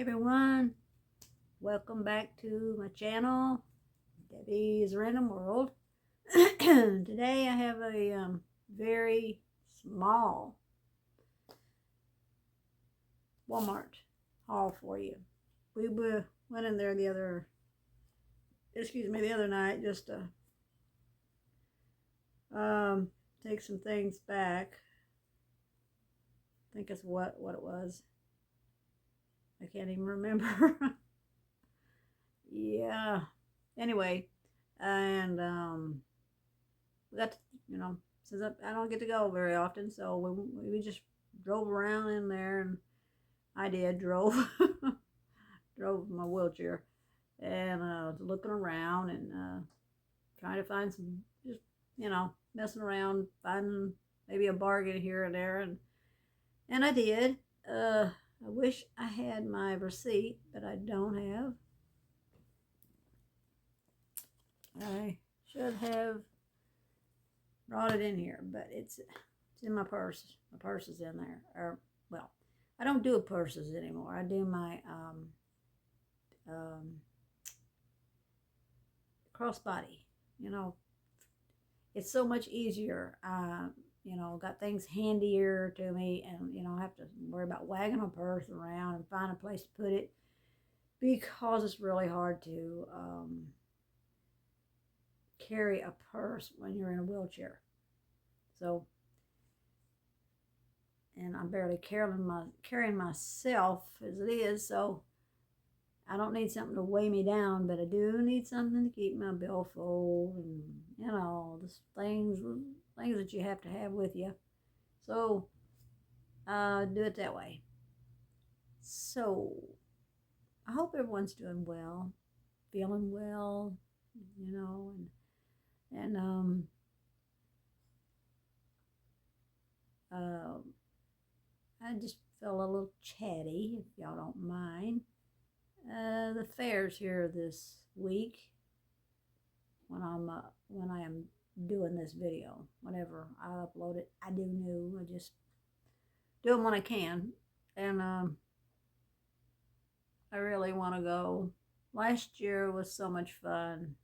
everyone, welcome back to my channel, Debbie's Random World. Today I have a very small Walmart haul for you. We went in there the other night just to take some things back. I think it's what it was. I can't even remember. Yeah. Anyway, and we got to, since I don't get to go very often, so we just drove around in there, and I drove my wheelchair, and looking around and trying to find some, just messing around, finding maybe a bargain here and there, and I did. I wish I had my receipt, but I don't have. I should have brought it in here, but it's in my purse. My purse is in there. Or, well, I don't do purses anymore. I do my crossbody. It's so much easier. Got things handier to me, and I have to worry about wagging a purse around and find a place to put it, because it's really hard to carry a purse when you're in a wheelchair. So, and I'm barely carrying myself as it is, so I don't need something to weigh me down, but I do need something to keep my billfold and the things that you have to have with you. So do it that way. So I hope everyone's doing well, feeling well, and I just feel a little chatty, if y'all don't mind. The fair's here this week when I am doing this video. Whenever I upload it, I do new. I just do them when I can, and I really want to go. Last year was so much fun.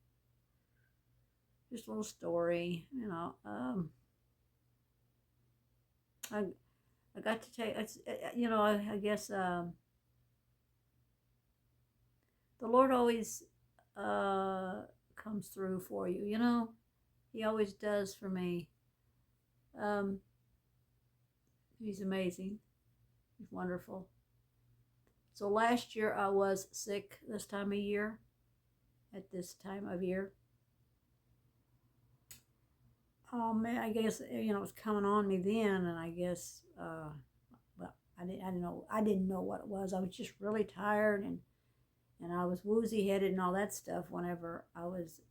Just a little story, I got to take, I guess the Lord always comes through for you, He always does for me. He's amazing. He's wonderful. So last year I was sick at this time of year. Oh man, I guess it was coming on me then, and I guess well, I didn't know what it was. I was just really tired, and I was woozy headed and all that stuff whenever I was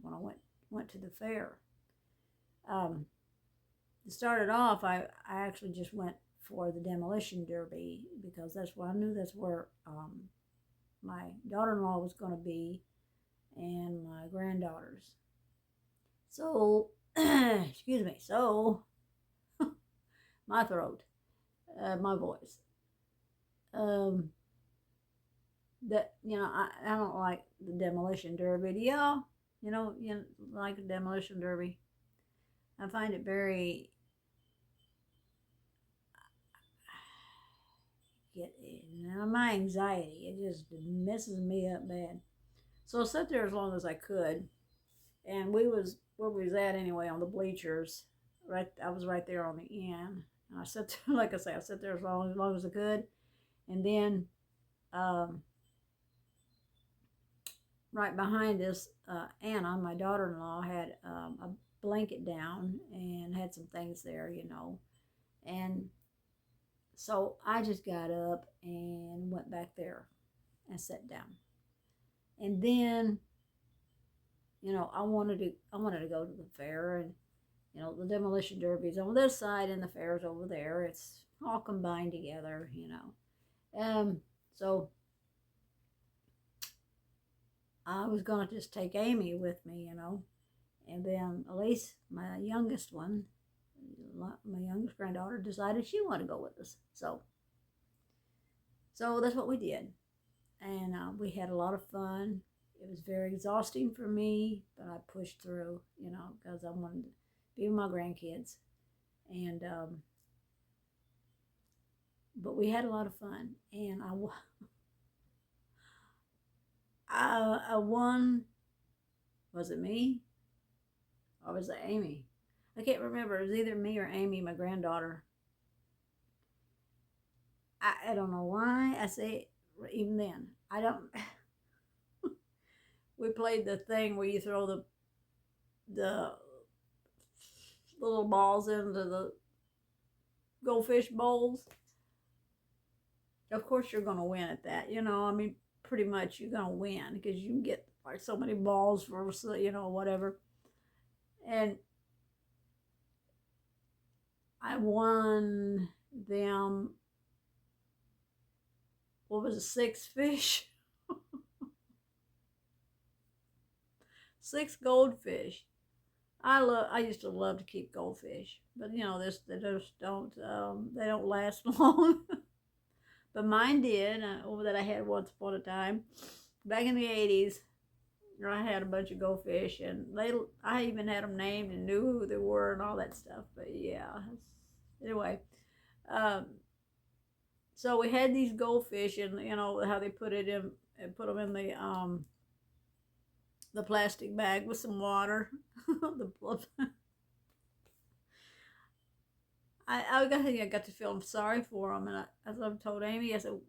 when I went to the fair. It started off, I actually just went for the demolition derby, because that's what I knew. That's where my daughter-in-law was going to be, and my granddaughters. So, excuse me, so, my throat, my voice, that, I don't like the demolition derby. Do y'all, like the demolition derby? I find it very, my anxiety, it just messes me up bad. So I sat there as long as I could, and where we was at anyway, on the bleachers. I was right there on the end, and I sat there, like I say, I sat there as long as I could, and then right behind us, Anna, my daughter-in-law, had a blanket down and had some things there, and so I just got up and went back there and sat down, and then I wanted to go to the fair, and the demolition derby's on this side and the fair's over there. It's all combined together, so I was gonna just take Amy with me, and then Elise, my youngest one, my youngest granddaughter, decided she wanted to go with us. So So that's what we did. And we had a lot of fun. It was very exhausting for me, but I pushed through, because I wanted to be with my grandkids. And, but we had a lot of fun. And I won. Was it me? Or was it Amy? I can't remember. It was either me or Amy, my granddaughter. I don't know why I say it even then. I don't. We played the thing where you throw the little balls into the goldfish bowls. Of course, you're gonna win at that. I mean, pretty much you're gonna win because you can get like so many balls for whatever. And I won them. What was it? 6 fish. 6 goldfish. I used to love to keep goldfish, but they just don't last long. But mine did. That I had once upon a time, back in the 80s. I had a bunch of goldfish, and I even had them named and knew who they were and all that stuff. But yeah, anyway, um, so we had these goldfish, and how they put them in the plastic bag with some water. I got to feel sorry for them, and as I've told Amy, I said,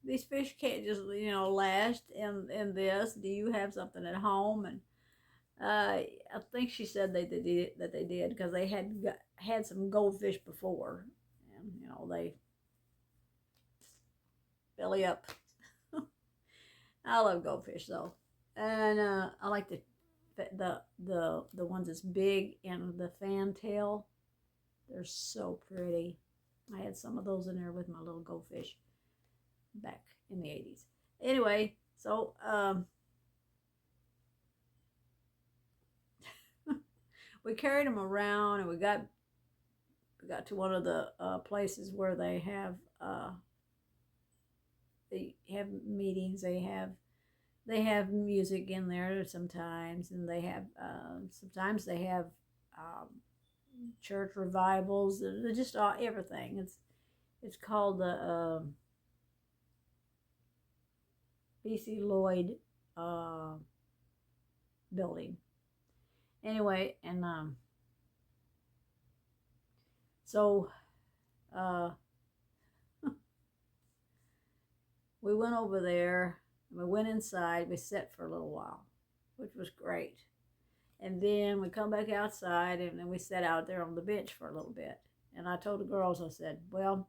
these fish can't just last in this. Do you have something at home? And I think she said they did because they had some goldfish before, and they belly up. I love goldfish though, and I like the ones that's big and the fantail. They're so pretty. I had some of those in there with my little goldfish back in the 80s. Anyway, so we carried them around, and we got to one of the places where they have meetings. They have music in there sometimes, and they have sometimes they have church revivals. They're just everything. It's called the B.C. Lloyd building. Anyway, and so we went over there, and we went inside. We sat for a little while, which was great. And then we come back outside, and then we sat out there on the bench for a little bit. And I told the girls, I said, well,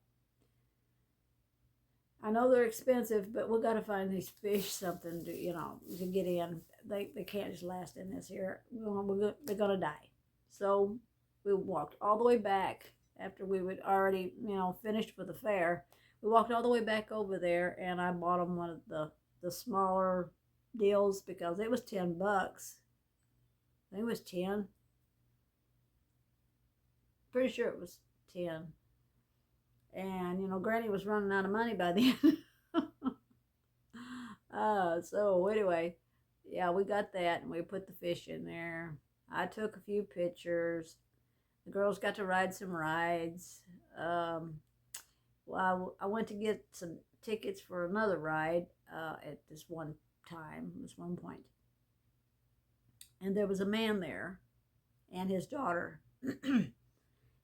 I know they're expensive, but we got to find these fish something to get in. They can't just last in this here. They're going to die. So we walked all the way back after we would already, finished for the fair. We walked all the way back over there, and I bought them one of the smaller deals because it was $10. I think it was 10. Pretty sure it was 10. And, Granny was running out of money by then. So anyway, yeah, we got that, and we put the fish in there. I took a few pictures. The girls got to ride some rides. Well, I went to get some tickets for another ride at this one point. And there was a man there and his daughter.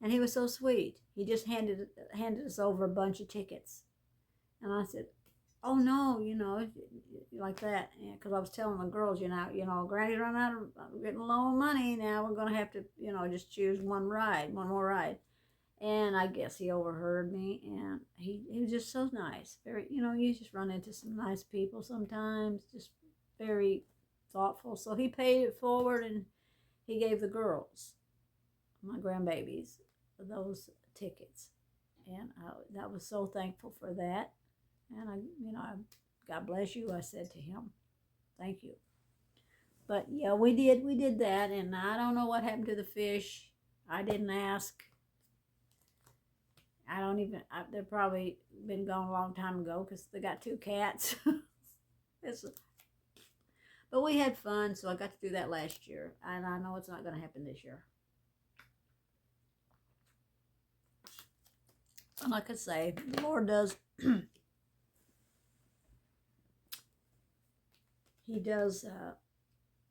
And he was so sweet. He just handed us over a bunch of tickets. And I said, oh no, like that. Because I was telling the girls, Granny's run out of getting low on money. Now we're going to have to, just choose one more ride. And I guess he overheard me, and he was just so nice. Very, you just run into some nice people sometimes, just very thoughtful. So he paid it forward, and he gave the girls, my grandbabies, those tickets. And I was so thankful for that. And I God bless you, I said to him. Thank you. But yeah, we did that, and I don't know what happened to the fish. I didn't ask. I don't even, they've probably been gone a long time ago because they got 2 cats. But we had fun, so I got to do that last year. And I know it's not going to happen this year. And like I say, the Lord does, He does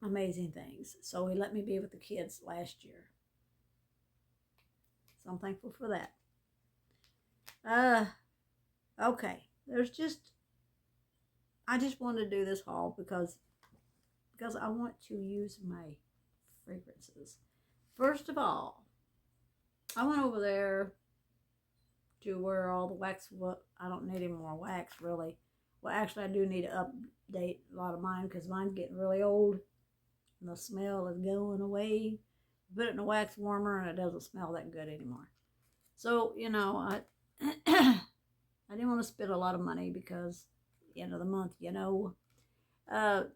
amazing things. So He let me be with the kids last year. So I'm thankful for that. Okay. I just wanted to do this haul because I want to use my fragrances. First of all, I went over there to where all the wax, I don't need any more wax really. Well, actually I do need to update a lot of mine because mine's getting really old and the smell is going away. Put it in a wax warmer and it doesn't smell that good anymore. So, I I didn't want to spend a lot of money because end of the month, but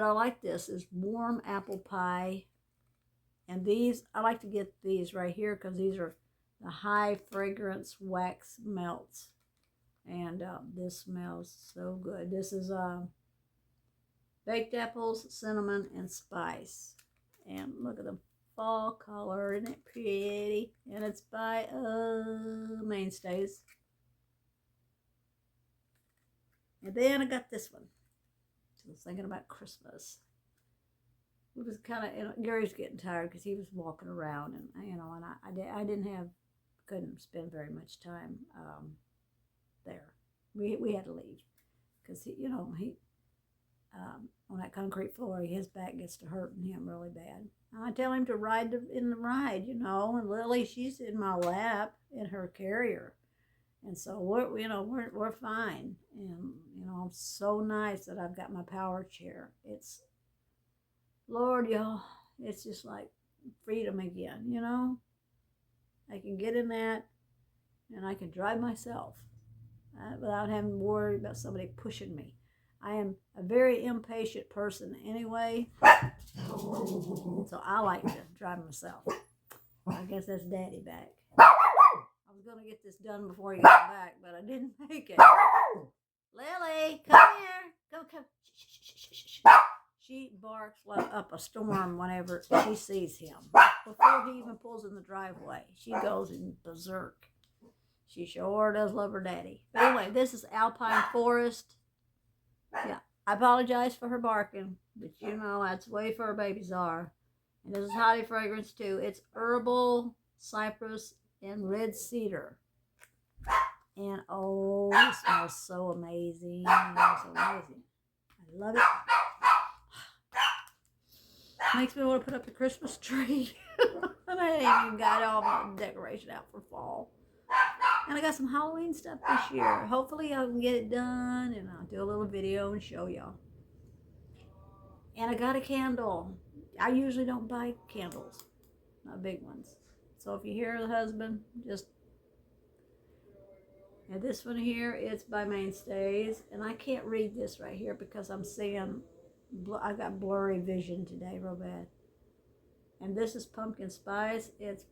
I like this. It's warm apple pie. And these, I like to get these right here because these are the high fragrance wax melts. And this smells so good. This is baked apples, cinnamon, and spice. And look at the fall color. Isn't it pretty? And it's by Mainstays. And then I got this one. I was thinking about Christmas. It was kind of, Gary's getting tired because he was walking around, and I couldn't spend very much time there. We had to leave because he on that concrete floor, his back gets to hurting him really bad. I tell him to ride in the ride, and Lily, she's in my lap in her carrier. And so we're fine. And I'm so nice that I've got my power chair. It's, Lord, y'all, it's just like freedom again, I can get in that and I can drive myself without having to worry about somebody pushing me. I am a very impatient person anyway, so I like to drive myself. I guess that's Daddy back. I was going to get this done before he got back, but I didn't make it. Lily, come here. Come. She barks up a storm whenever she sees him. Before he even pulls in the driveway, she goes in berserk. She sure does love her daddy. But anyway, this is Alpine Forest. Yeah, I apologize for her barking, but that's the way fur babies are. And this is highly fragrance too. It's herbal, cypress, and red cedar. And it smells so amazing. I love it. Makes me want to put up the Christmas tree. And I ain't even got all my decoration out for fall. And I got some Halloween stuff this year. Hopefully I can get it done and I'll do a little video and show y'all. And I got a candle. I usually don't buy candles, not big ones. So if you hear the husband, and this one here, it's by Mainstays. And I can't read this right here because I'm seeing, I got blurry vision today real bad. And this is pumpkin spice. It's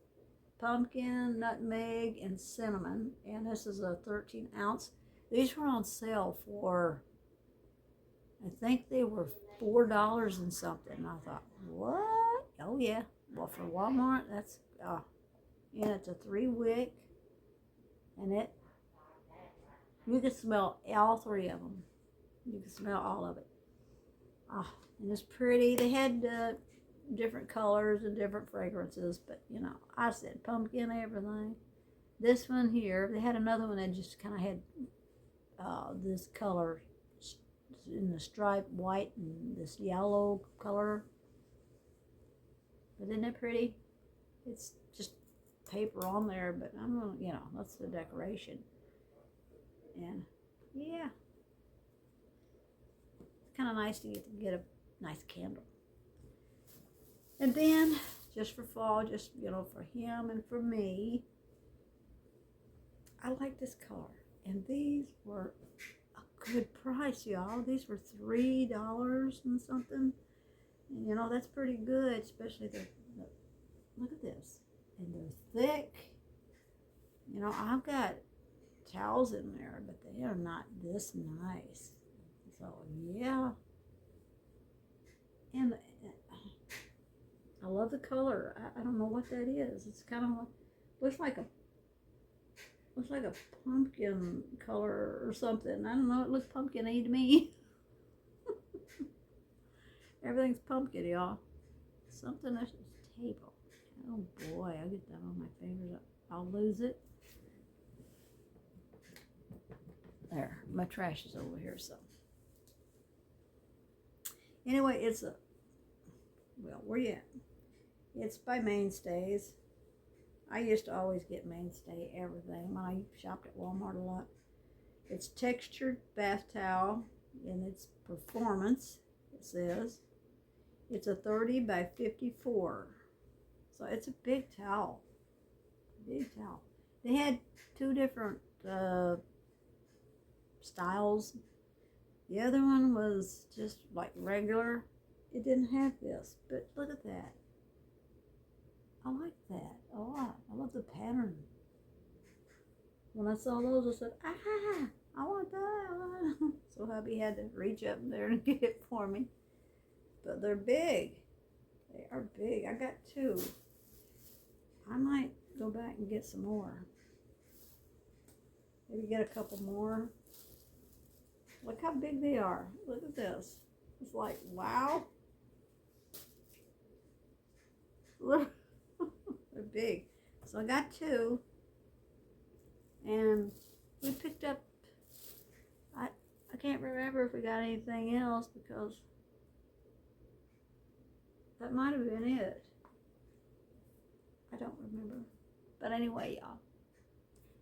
pumpkin, nutmeg, and cinnamon. And this is a 13 ounce. These were on sale for, I think they were $4 and something. And I thought, what? Oh yeah. Well, for Walmart, that's, and it's a 3-wick. And you can smell all 3 of them. You can smell all of it. And it's pretty. They had different colors and different fragrances, but I said pumpkin, everything. This one here, they had another one that just kind of had this color in the stripe white and this yellow color. But isn't it pretty? It's just paper on there, but I'm gonna, that's the decoration. And yeah, it's kind of nice to get a nice candle. And then just for fall, just for him and for me, I like this color. And these were a good price, y'all. These were $3 and something. And that's pretty good, especially the look at this. And they're thick. You know, I've got towels in there, but they are not this nice. So yeah, and I love the color. I don't know what that is. It's kind of looks like a pumpkin color or something. I don't know. It looks pumpkin-y to me. Everything's pumpkin, y'all. Something at this table. Oh boy, I'll get that on my fingers. I'll lose it. There, my trash is over here, so. Anyway, it's a, well, where you at? It's by Mainstays. I used to always get Mainstay everything when I shopped at Walmart a lot. It's textured bath towel, and it's performance, it says. It's a 30 by 54. So it's a big towel. Big towel. They had two different styles. The other one was just like regular. It didn't have this, but look at that. I like that a lot. I love the pattern. When I saw those, I said, I want that. So hubby had to reach up there and get it for me. But they're big. They are big. I got two. I might go back and get some more. Maybe get a couple more. Look how big they are. Look at this. It's like, wow. Look. They're big. So I got two. And we picked up, I can't remember if we got anything else because that might have been it. I don't remember. But anyway, y'all,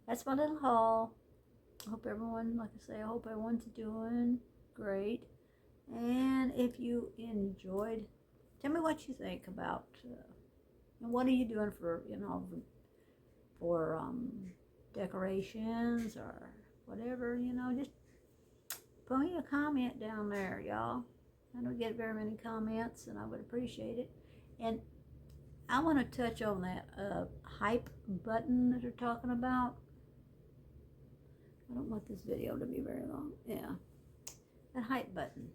that's my little haul. I hope everyone, like I say, I hope everyone's doing great. And if you enjoyed, tell me what you think about, and what are you doing for, for decorations or whatever, just put me a comment down there, y'all. I don't get very many comments, and I would appreciate it. And I want to touch on that hype button that they're talking about. I don't want this video to be very long. Yeah, that hype button.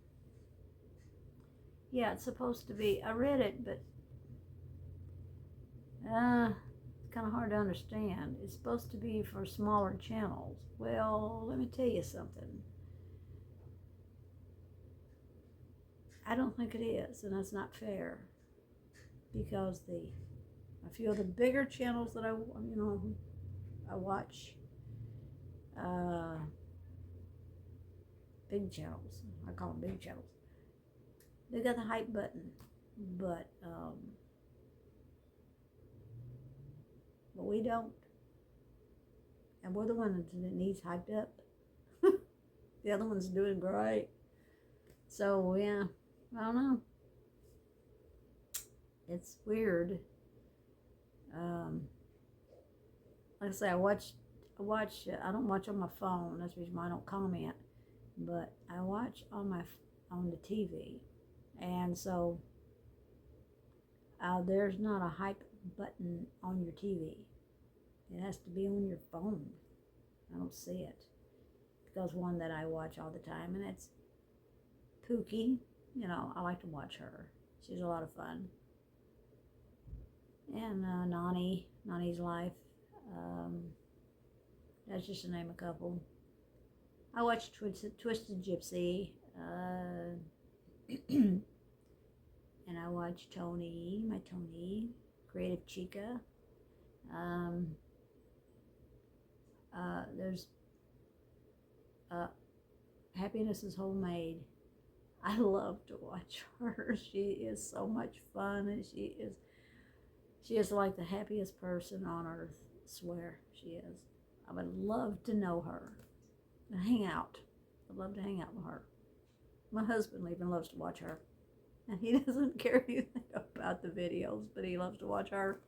Yeah, it's supposed to be, I read it, but it's kind of hard to understand. It's supposed to be for smaller channels. Well, let me tell you something. I don't think it is, and that's not fair. Because a few of the bigger channels that I watch, big channels, I call them big channels, they got the hype button, but we don't, and we're the one that needs hyped up. The other one's doing great, so yeah, I don't know. It's weird. Like I say, I don't watch on my phone. That's the reason why I don't comment. But I watch on the TV, and so there's not a hype button on your TV. It has to be on your phone. I don't see it because one that I watch all the time, and it's Pookie. I like to watch her. She's a lot of fun. And Nani's Life. That's just to name a couple. I watch Twisted Gypsy, and I watch Tony, Creative Chica. There's Happiness is Homemade. I love to watch her. She is so much fun, and she is like the happiest person on earth. I swear she is. I would love to know her and hang out. I'd love to hang out with her. My husband even loves to watch her. And he doesn't care anything about the videos, but he loves to watch her.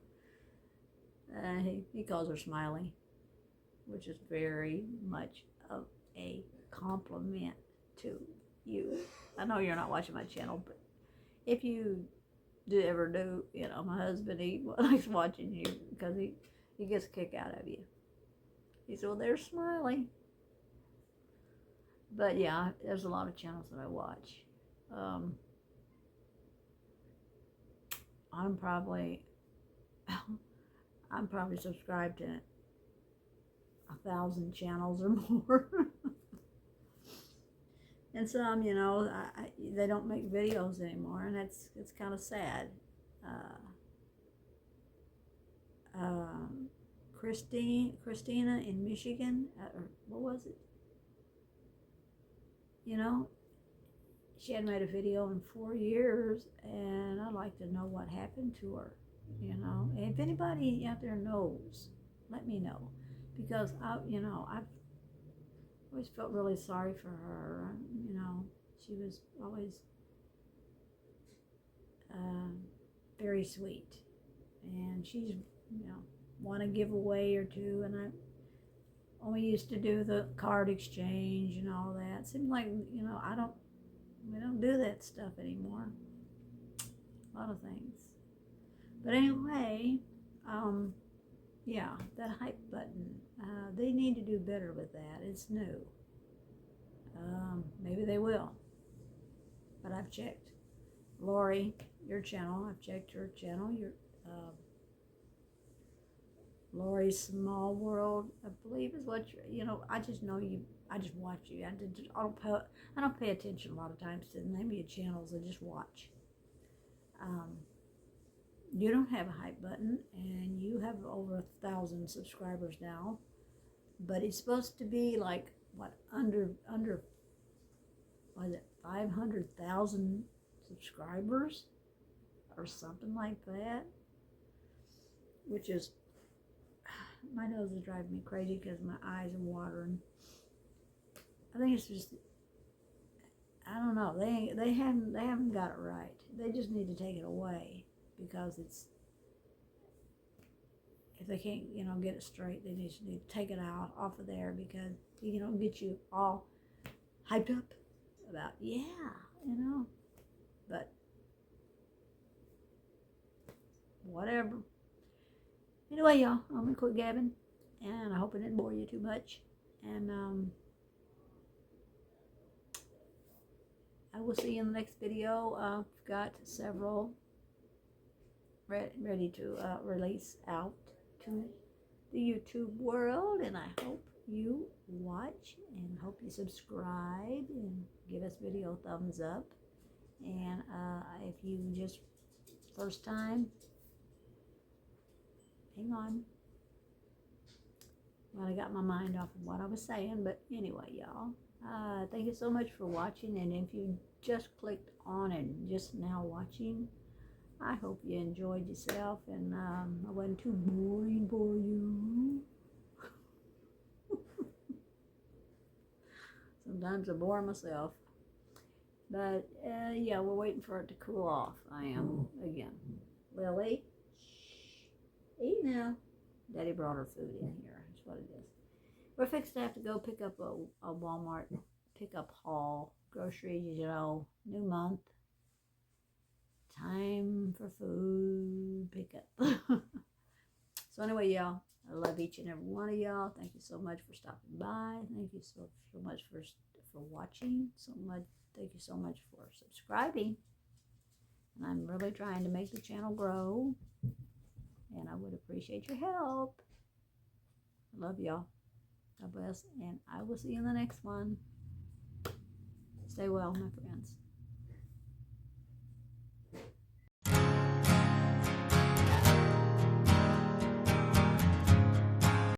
He calls her Smiley, which is very much of a compliment to you. I know you're not watching my channel, but if you ever do, my husband, he likes watching you because he gets a kick out of you. He said, well, there's Smiley. But yeah, there's a lot of channels that I watch. I'm probably subscribed to 1,000 channels or more. And some, you know, they don't make videos anymore, and it's kind of sad. Christina in Michigan, or what was it? You know, she hadn't made a video in 4 years, and I'd like to know what happened to her. You know, and if anybody out there knows, let me know, because I've always felt really sorry for her. You know, she was always very sweet, and she's, you know, won a giveaway or two, and I only used to do the card exchange and all that. Seems like, you know, we don't do that stuff anymore. A lot of things. But anyway, yeah, that hype button, they need to do better with that. It's new. Maybe they will. But I've checked. Lori, your channel, I've checked your channel. Lori's Small World, I believe is what you know. I just know you. I just watch you. I don't pay attention a lot of times to the name of your channels. I just watch. You don't have a hype button, and you have over 1,000 subscribers now. But it's supposed to be like what, under was it 500,000 subscribers or something like that, which is, my nose is driving me crazy because my eyes are watering. I think it's just, I don't know. They haven't got it right. They just need to take it away, because it's, if they can't, you know, get it straight, they need to take it off of there, because, you know, get you all hyped up about, yeah, you know. But whatever. Anyway, y'all, I'm gonna quit gabbing, and I hope I didn't bore you too much. And I will see you in the next video. I've got several ready to release out to the YouTube world, and I hope you watch, and hope you subscribe and give us video thumbs up. And if you just first time, hang on, well, I got my mind off of what I was saying. But anyway, y'all, thank you so much for watching. And if you just clicked on and just now watching, I hope you enjoyed yourself, and I wasn't too boring for you. Sometimes I bore myself. But yeah, we're waiting for it to cool off. I am again. Lily, eat now. Daddy brought her food in here. That's what it is. We're fixed to have to go pick up a Walmart pickup haul, groceries. You know, new month, time for food pickup. So anyway, y'all, I love each and every one of y'all. Thank you so much for stopping by. Thank you so much for watching. Thank you so much for subscribing. And I'm really trying to make the channel grow, and I would appreciate your help. I love y'all. God bless, and I will see you in the next one. Stay well, my friends.